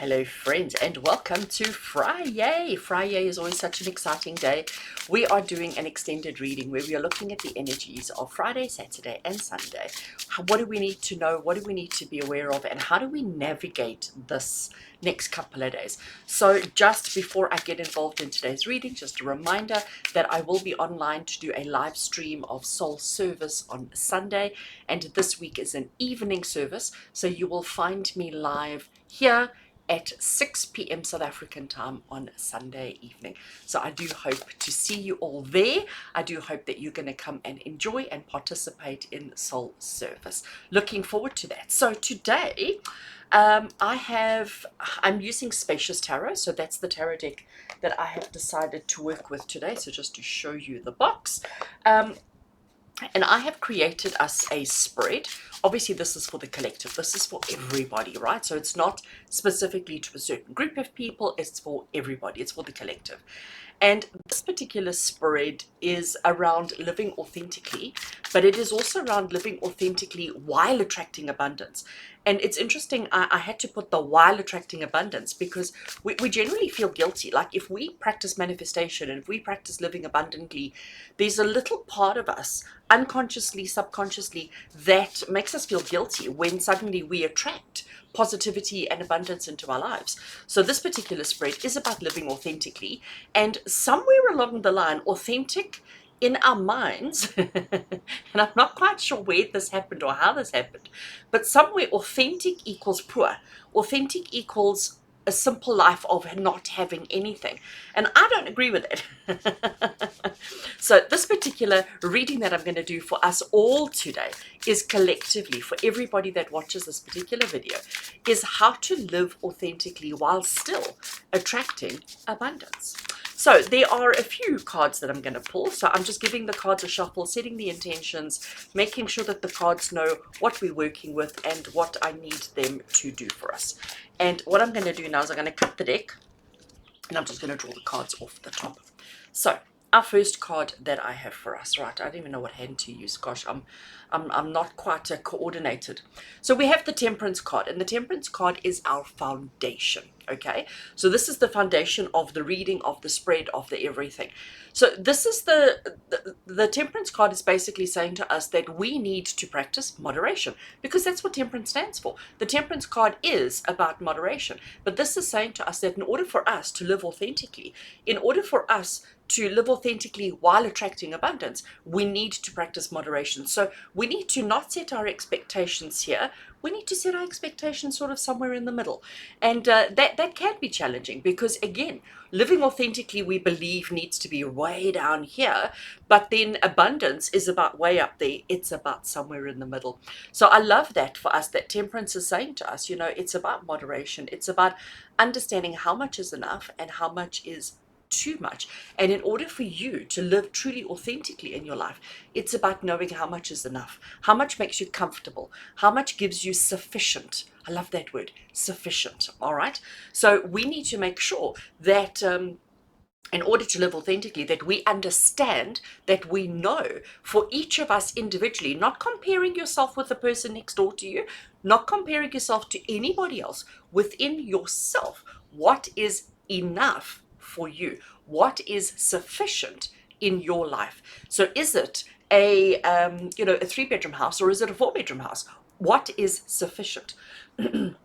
Hello friends and welcome to Friday. Friday is always such an exciting day. We are doing an extended reading where we are looking at the energies of Friday, Saturday and Sunday. What do we need to know? What do we need to be aware of? And how do we navigate this next couple of days? So just before I get involved in today's reading, just a reminder that I will be online to do a live stream of soul service on Sunday. And this week is an evening service. So you will find me live here at 6 p.m. South African time on Sunday evening. So I do hope to see you all there. I do hope that you're going to come and enjoy and participate in soul service. Looking forward to that. So today I'm using Spacious Tarot. So that's the tarot deck that I have decided to work with today. So just to show you the box. And I have created us a spread. Obviously, this is for the collective. This is for everybody, right? So it's not specifically to a certain group of people. It's for everybody. It's for the collective. And this particular spread is around living authentically, but it is also around living authentically while attracting abundance. And it's interesting, I had to put the while attracting abundance because we generally feel guilty. Like if we practice manifestation and if we practice living abundantly, there's a little part of us, unconsciously, subconsciously, that makes us feel guilty when suddenly we attract positivity and abundance into our lives. So this particular spread is about living authentically, and somewhere along the line, authentic in our minds, and I'm not quite sure where this happened or how this happened, but somewhere authentic equals poor. Authentic equals a simple life of not having anything. And I don't agree with it. So this particular reading that I'm going to do for us all today is collectively, for everybody that watches this particular video, is how to live authentically while still attracting abundance. So there are a few cards that I'm going to pull. So I'm just giving the cards a shuffle, setting the intentions, making sure that the cards know what we're working with and what I need them to do for us. And what I'm going to do now is I'm going to cut the deck and I'm just going to draw the cards off the top. So our first card that I have for us, right? I don't even know what hand to use. Gosh, I'm not quite coordinated. So we have the Temperance card, and the Temperance card is our foundation. Okay, so this is the foundation of the reading, of the spread, of the everything. So this is the Temperance card is basically saying to us that we need to practice moderation, because that's what Temperance stands for. The Temperance card is about moderation, but this is saying to us that in order for us to live authentically, in order for us to live authentically while attracting abundance, we need to practice moderation. So we need to not set our expectations here. We need to set our expectations sort of somewhere in the middle. And that can be challenging because, again, living authentically, we believe, needs to be way down here. But then abundance is about way up there. It's about somewhere in the middle. So I love that for us, that Temperance is saying to us, you know, it's about moderation. It's about understanding how much is enough and how much is too much. And in order for you to live truly authentically in your life, it's about knowing how much is enough, how much makes you comfortable, how much gives you sufficient. I love that word, sufficient. All right, so we need to make sure that in order to live authentically, that we understand, that we know for each of us individually, not comparing yourself with the person next door to you, not comparing yourself to anybody else, within yourself, what is enough for you, what is sufficient in your life. So is it a a 3-bedroom house, or is it a 4-bedroom house? What is sufficient? And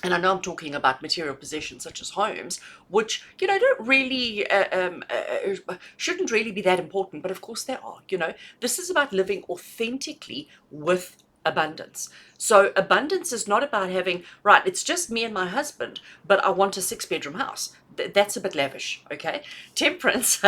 I know I'm talking about material possessions such as homes, which, don't really, shouldn't really be that important, but of course they are. This is about living authentically with abundance. So abundance is not about having, right, it's just me and my husband, but I want a 6-bedroom house. That's a bit lavish, okay? Temperance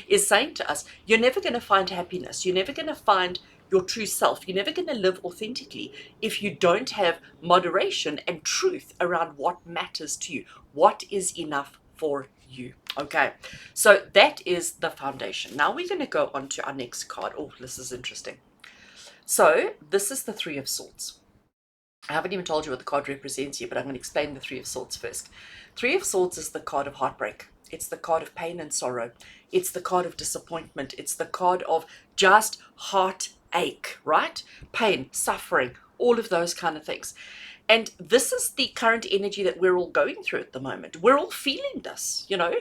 is saying to us, you're never going to find happiness. You're never going to find your true self. You're never going to live authentically if you don't have moderation and truth around what matters to you, what is enough for you. Okay, so that is the foundation. Now we're going to go on to our next card. Oh, this is interesting. So this is the Three of Swords. I haven't even told you what the card represents yet, but I'm going to explain the Three of Swords first. Three of Swords is the card of heartbreak. It's the card of pain and sorrow. It's the card of disappointment. It's the card of just heartache, right? Pain, suffering, all of those kind of things. And this is the current energy that we're all going through at the moment. We're all feeling this, you know.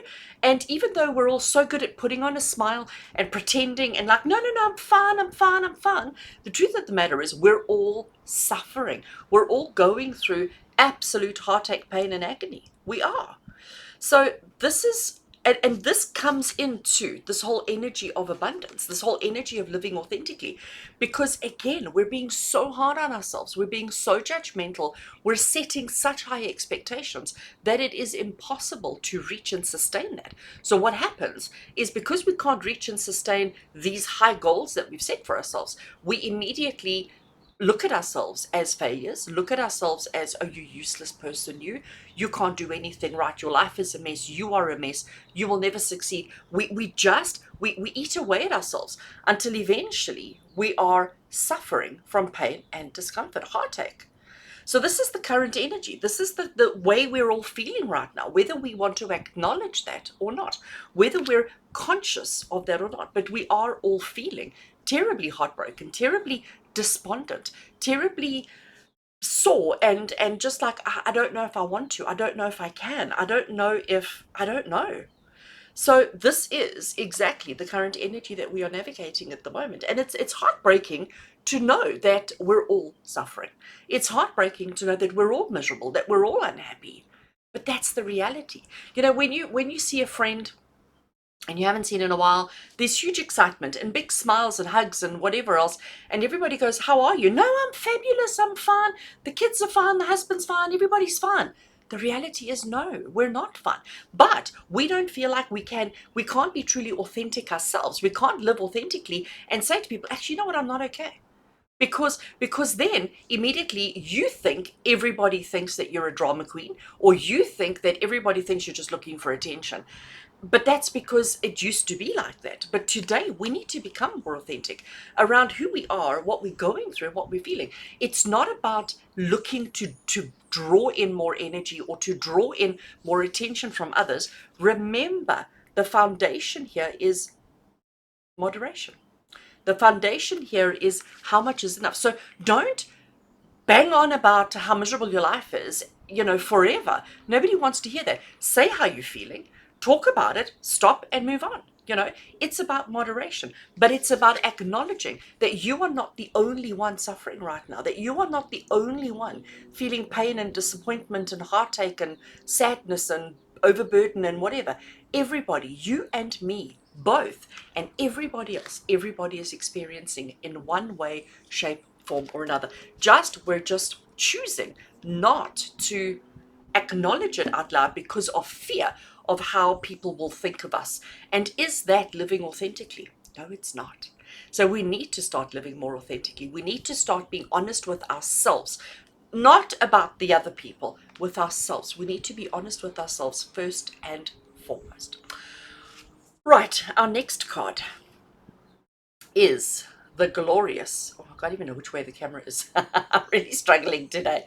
And even though we're all so good at putting on a smile and pretending and like, no, no, no, I'm fine, I'm fine, I'm fine. The truth of the matter is we're all suffering. We're all going through absolute heartache, pain, and agony. We are. So this is, and this comes into this whole energy of abundance, this whole energy of living authentically, because again, we're being so hard on ourselves, we're being so judgmental, we're setting such high expectations that it is impossible to reach and sustain that. So what happens is, because we can't reach and sustain these high goals that we've set for ourselves, we immediately look at ourselves as failures, look at ourselves as, oh, you useless person, you can't do anything right, your life is a mess, you are a mess, you will never succeed. We eat away at ourselves until eventually we are suffering from pain and discomfort, heartache. So this is the current energy. This is the way we're all feeling right now, whether we want to acknowledge that or not, whether we're conscious of that or not. But we are all feeling terribly heartbroken, terribly despondent, terribly sore, and just like, I don't know if I want to. I don't know if I can. I don't know if, I don't know. So this is exactly the current energy that we are navigating at the moment. And it's heartbreaking to know that we're all suffering. It's heartbreaking to know that we're all miserable, that we're all unhappy. But that's the reality. You know, when you see a friend and you haven't seen in a while, there's huge excitement and big smiles and hugs and whatever else, and everybody goes, how are you? No, I'm fabulous, I'm fine, the kids are fine, the husband's fine, everybody's fine. The reality is, no, we're not fine. But we don't feel like we can't be truly authentic ourselves. We can't live authentically and say to people, actually, you know what, I'm not okay. Because then immediately you think everybody thinks that you're a drama queen, or you think that everybody thinks you're just looking for attention. But that's because it used to be like that. But today we need to become more authentic around who we are, what we're going through, what we're feeling. It's not about looking to draw in more energy or to draw in more attention from others. Remember, the foundation here is moderation. The foundation here is how much is enough. So don't bang on about how miserable your life is, you know, forever. Nobody wants to hear that. Say how you're feeling, talk about it, stop and move on. You know, it's about moderation, but it's about acknowledging that you are not the only one suffering right now, that you are not the only one feeling pain and disappointment and heartache and sadness and overburden and whatever. Everybody, you and me, both, and everybody else, everybody is experiencing in one way, shape, form or another. We're just choosing not to acknowledge it out loud because of fear of how people will think of us. And is that living authentically? No, it's not. So we need to start living more authentically. We need to start being honest with ourselves, not about the other people, with ourselves. We need to be honest with ourselves first and foremost. Right, our next card is the glorious, oh, I can't even know which way the camera is. I'm really struggling today.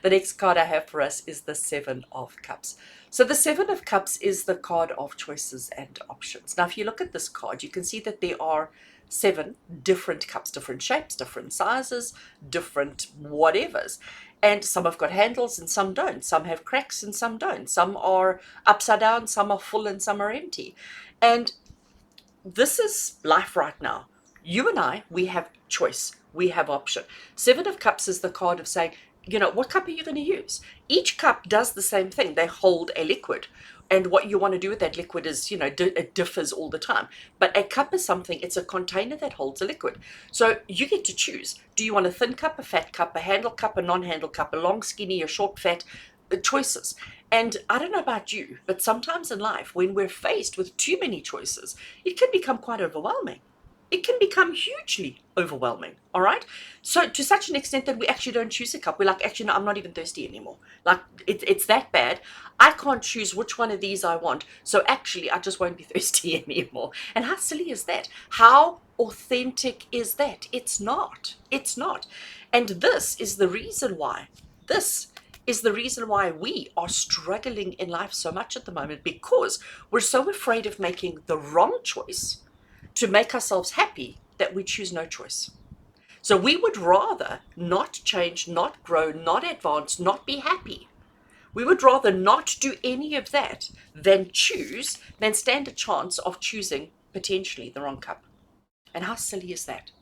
The next card I have for us is the Seven of Cups. So the Seven of Cups is the card of choices and options. Now, if you look at this card, you can see that there are 7 different cups, different shapes, different sizes, different whatevers. And some have got handles and some don't. Some have cracks and some don't. Some are upside down, some are full and some are empty. And this is life right now. You and I, we have choice, we have option. Seven of Cups is the card of saying, you know, what cup are you going to use? Each cup does the same thing. They hold a liquid. And what you want to do with that liquid is, you know, it differs all the time. But a cup is something, it's a container that holds a liquid. So you get to choose. Do you want a thin cup, a fat cup, a handle cup, a non-handle cup, a long, skinny, a short, fat? Choices. And I don't know about you, but sometimes in life, when we're faced with too many choices, it can become quite overwhelming. It can become hugely overwhelming, all right? So to such an extent that we actually don't choose a cup. We're like, actually, no, I'm not even thirsty anymore. Like, it's that bad. I can't choose which one of these I want. So actually, I just won't be thirsty anymore. And how silly is that? How authentic is that? It's not. It's not. And this is the reason why. This is the reason why we are struggling in life so much at the moment, because we're so afraid of making the wrong choice to make ourselves happy that we choose no choice. So we would rather not change, not grow, not advance, not be happy. We would rather not do any of that than stand a chance of choosing potentially the wrong cup. And how silly is that?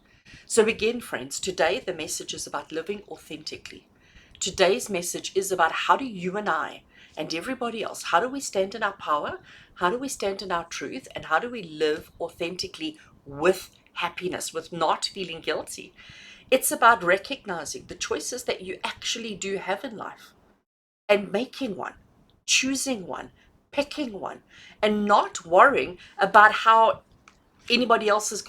So again, friends, today the message is about living authentically. Today's message is about how do you and I and everybody else, how do we stand in our power? How do we stand in our truth? And how do we live authentically with happiness, with not feeling guilty? It's about recognizing the choices that you actually do have in life and making one, choosing one, picking one, and not worrying about what anybody else is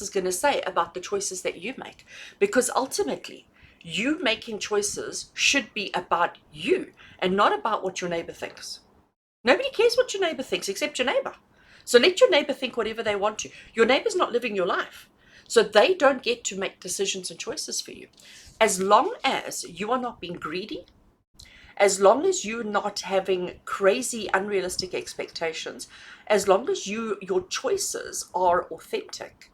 going to say about the choices that you make, because ultimately you making choices should be about you and not about what your neighbor thinks. Nobody cares what your neighbor thinks except your neighbor. So let your neighbor think whatever they want to. Your neighbor's not living your life, so they don't get to make decisions and choices for you. As long as you are not being greedy, as long as you're not having crazy unrealistic expectations, as long as your choices are authentic,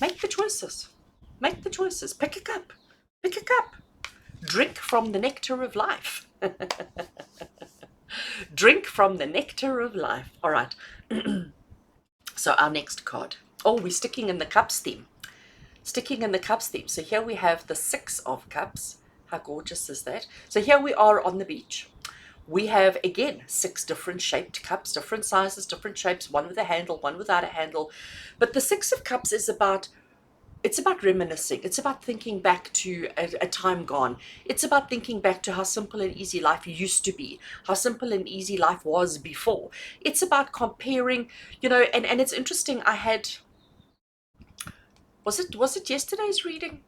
make the choices. Make the choices. Pick a cup. Pick a cup. Drink from the nectar of life. Drink from the nectar of life. All right. So our next card. Oh, we're sticking in the cups theme. Sticking in the cups theme. So here we have the 6 of cups. How gorgeous is that? So here we are on the beach. We have, again, 6 different shaped cups, different sizes, different shapes, one with a handle, one without a handle. But the 6 of cups is about, it's about reminiscing. It's about thinking back to a time gone. It's about thinking back to how simple and easy life used to be, how simple and easy life was before. It's about comparing, and it's interesting. Was it yesterday's reading?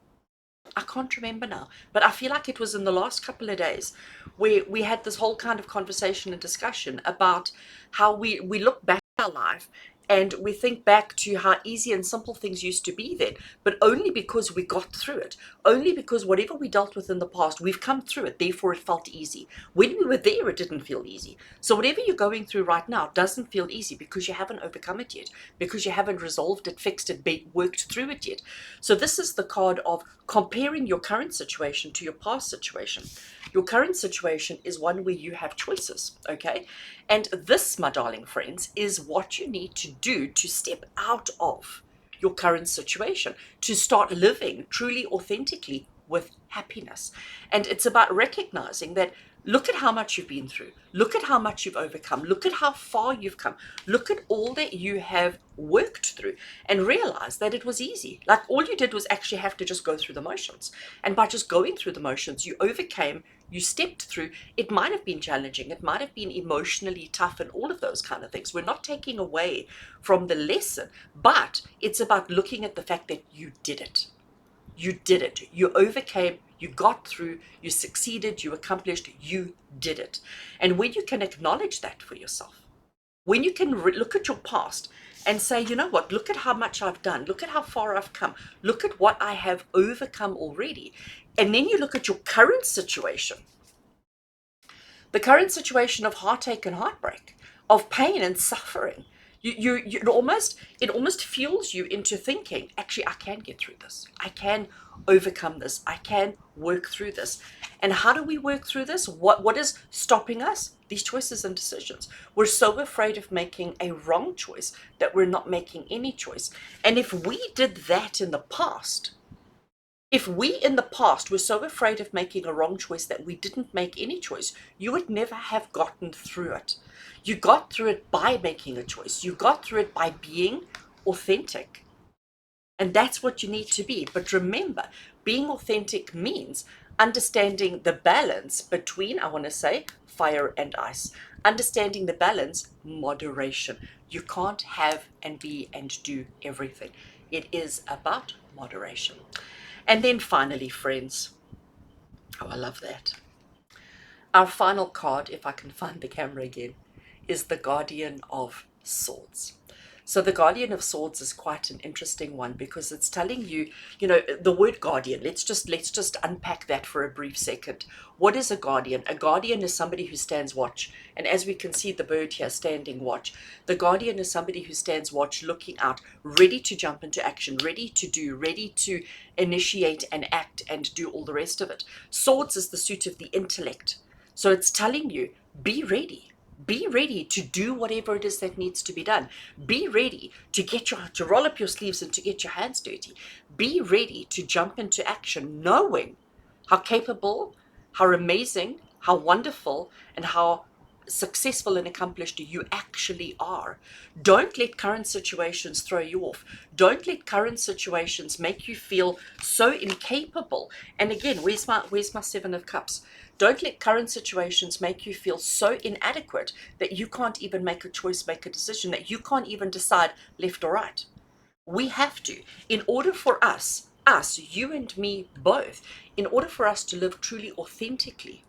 I can't remember now, but I feel like it was in the last couple of days where we had this whole kind of conversation and discussion about how we look back at our life and we think back to how easy and simple things used to be then, but only because we got through it, only because whatever we dealt with in the past, we've come through it, therefore it felt easy. When we were there, it didn't feel easy. So whatever you're going through right now doesn't feel easy because you haven't overcome it yet, because you haven't resolved it, fixed it, worked through it yet. So this is the card of comparing your current situation to your past situation. Your current situation is one where you have choices, okay? And this, my darling friends, is what you need to do to step out of your current situation, to start living truly authentically with happiness. And it's about recognizing that look at how much you've been through. Look at how much you've overcome. Look at how far you've come. Look at all that you have worked through and realize that it was easy. Like all you did was actually have to just go through the motions. And by just going through the motions, you overcame, you stepped through. It might have been challenging. It might have been emotionally tough and all of those kind of things. We're not taking away from the lesson, but it's about looking at the fact that you did it. You did it. You overcame, you got through, you succeeded, you accomplished, you did it. And when you can acknowledge that for yourself, when you can look at your past and say, you know what, look at how much I've done, look at how far I've come, look at what I have overcome already. And then you look at your current situation, the current situation of heartache and heartbreak, of pain and suffering. It almost fuels you into thinking, actually, I can get through this. I can overcome this. I can work through this. And how do we work through this? What is stopping us? These choices and decisions. We're so afraid of making a wrong choice that we're not making any choice. And if we did that in the past, if we in the past were so afraid of making a wrong choice that we didn't make any choice, you would never have gotten through it. You got through it by making a choice. You got through it by being authentic. And that's what you need to be. But remember, being authentic means understanding the balance between, I want to say, fire and ice. Understanding the balance, moderation. You can't have and be and do everything. It is about moderation. And then finally, friends, oh, I love that. Our final card, if I can find the camera again, is the Guardian of Swords. So the Guardian of Swords is quite an interesting one because it's telling you, you know, the word guardian. Let's just unpack that for a brief second. What is a guardian? A guardian is somebody who stands watch. And as we can see the bird here standing watch, the guardian is somebody who stands watch, looking out, ready to jump into action, ready to do, ready to initiate and act and do all the rest of it. Swords is the suit of the intellect. So it's telling you, be ready. Be ready to do whatever it is that needs to be done. Be ready to roll up your sleeves and to get your hands dirty. Be ready to jump into action, knowing how capable, how amazing, how wonderful, and how successful and accomplished you actually are. Don't let current situations throw you off. Don't let current situations make you feel so incapable. And again, where's my 7 of Cups? Don't let current situations make you feel so inadequate that you can't even make a choice, make a decision, that you can't even decide left or right. We have to, in order for us, you and me both, in order for us to live truly authentically,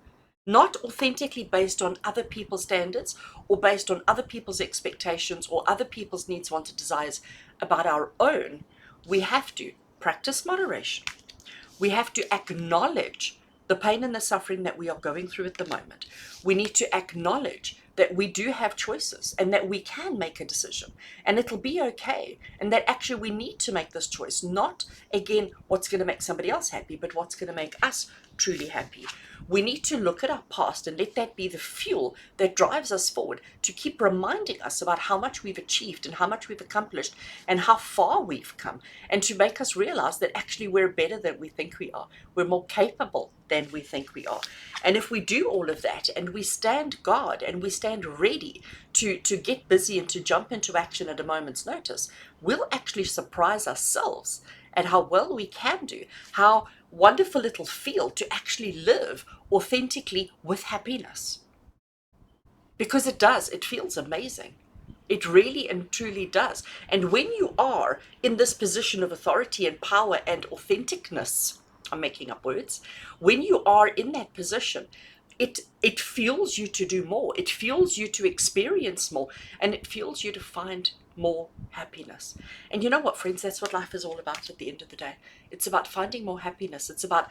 not authentically based on other people's standards or based on other people's expectations or other people's needs, wants, and desires about our own, we have to practice moderation. We have to acknowledge the pain and the suffering that we are going through at the moment. We need to acknowledge that we do have choices and that we can make a decision and it'll be okay. And that actually we need to make this choice, not again what's going to make somebody else happy, but what's going to make us truly happy. We need to look at our past and let that be the fuel that drives us forward, to keep reminding us about how much we've achieved and how much we've accomplished and how far we've come, and to make us realize that actually we're better than we think we are. We're more capable than we think we are. And if we do all of that and we stand guard and we stand ready to get busy and to jump into action at a moment's notice, we'll actually surprise ourselves at how well we can do, how wonderful it'll feel to actually live authentically with happiness. Because it does, it feels amazing. It really and truly does. And when you are in this position of authority and power and authenticness, I'm making up words, when you are in that position, it fuels you to do more. It fuels you to experience more, and it fuels you to find more happiness. And you know what, friends, that's what life is all about at the end of the day. It's about finding more happiness. It's about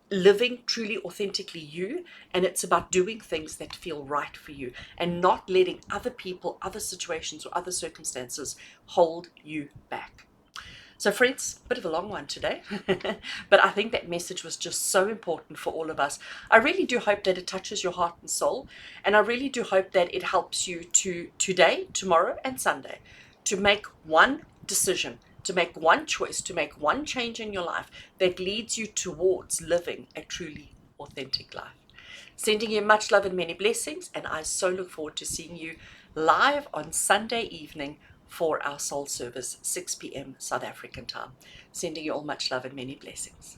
living truly authentically you, and it's about doing things that feel right for you and not letting other people, other situations, or other circumstances hold you back. So friends, bit of a long one today, but I think that message was just so important for all of us. I really do hope that it touches your heart and soul, and I really do hope that it helps you to today, tomorrow, and Sunday to make one decision, to make one choice, to make one change in your life that leads you towards living a truly authentic life. Sending you much love and many blessings, and I so look forward to seeing you live on Sunday evening for our soul service, 6 p.m. South African time. Sending you all much love and many blessings.